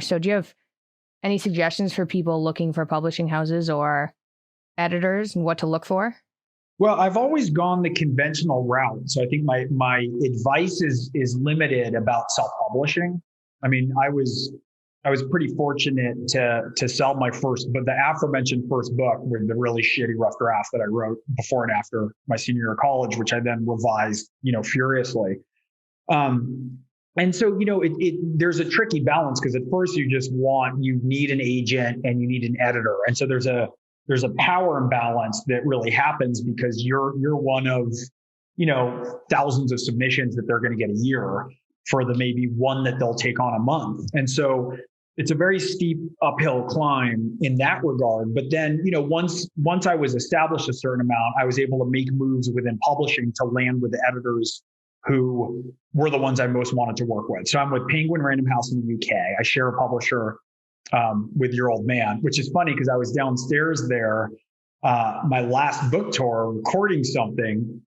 So do you have any suggestions for people looking for publishing houses or editors and what to look for? Well, I've always gone the conventional route. So I think my advice is limited about self-publishing. I mean, I was pretty fortunate to sell my first, but the aforementioned first book with the really shitty rough draft that I wrote before and after my senior year of college, which I then revised, furiously. And so, there's a tricky balance because at first you need an agent and you need an editor. And so there's a power imbalance that really happens because you're one of, thousands of submissions that they're going to get a year for the maybe one that they'll take on a month. And so it's a very steep uphill climb in that regard. But then, once I was established a certain amount, I was able to make moves within publishing to land with the editors who were the ones I most wanted to work with. So I'm with Penguin Random House in the UK. I share a publisher with Your Old Man, which is funny because I was downstairs there, my last book tour, recording something,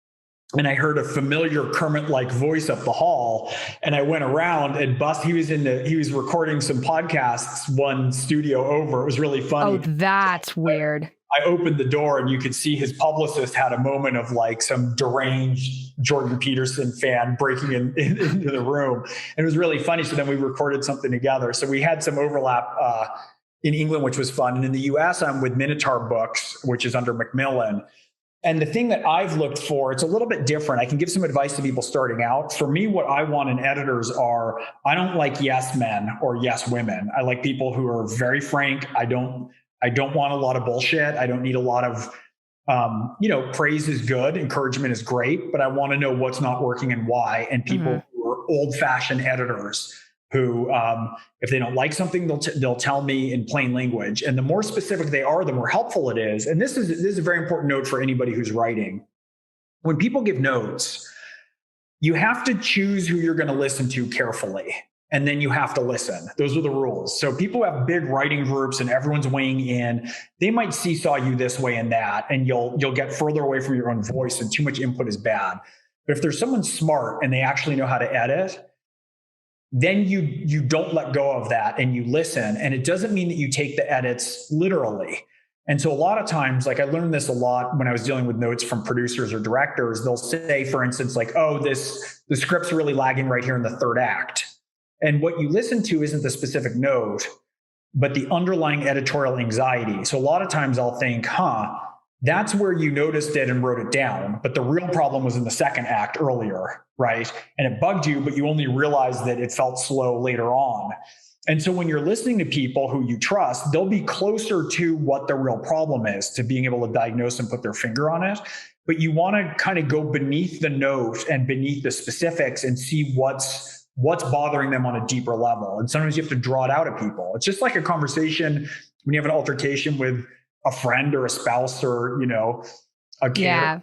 and I heard a familiar Kermit-like voice up the hall. And I went around and he was recording some podcasts one studio over. It was really funny. Oh, that's weird. I opened the door and you could see his publicist had a moment of like some deranged Jordan Peterson fan breaking into the room. And it was really funny. So then we recorded something together. So we had some overlap in England, which was fun. And in the US, I'm with Minotaur Books, which is under Macmillan. And the thing that I've looked for, it's a little bit different. I can give some advice to people starting out. For me, what I want in editors I don't like yes men or yes women. I like people who are very frank. I don't want a lot of bullshit. I don't need a lot of, praise is good. Encouragement is great, but I want to know what's not working and why. And people who are old fashioned editors who, if they don't like something, they'll tell me in plain language. And the more specific they are, the more helpful it is. And this is a very important note for anybody who's writing. When people give notes, you have to choose who you're going to listen to carefully. And then you have to listen. Those are the rules. So people have big writing groups and everyone's weighing in. They might seesaw you this way and that, and you'll get further away from your own voice, and too much input is bad. But if there's someone smart and they actually know how to edit, then you don't let go of that and you listen. And it doesn't mean that you take the edits literally. And so a lot of times, like I learned this a lot when I was dealing with notes from producers or directors, they'll say, for instance, like, oh, the script's really lagging right here in the third act. And what you listen to isn't the specific note, but the underlying editorial anxiety. So a lot of times I'll think, that's where you noticed it and wrote it down. But the real problem was in the second act earlier, right? And it bugged you, but you only realized that it felt slow later on. And so when you're listening to people who you trust, they'll be closer to what the real problem is, to being able to diagnose and put their finger on it. But you want to kind of go beneath the note and beneath the specifics and see what's bothering them on a deeper level. And sometimes you have to draw it out of people. It's just like a conversation when you have an altercation with a friend or a spouse or, a kid. Yeah.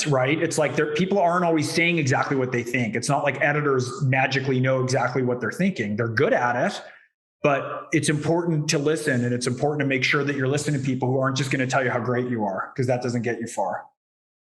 Right? It's like people aren't always saying exactly what they think. It's not like editors magically know exactly what they're thinking. They're good at it, but it's important to listen, and it's important to make sure that you're listening to people who aren't just going to tell you how great you are, because that doesn't get you far.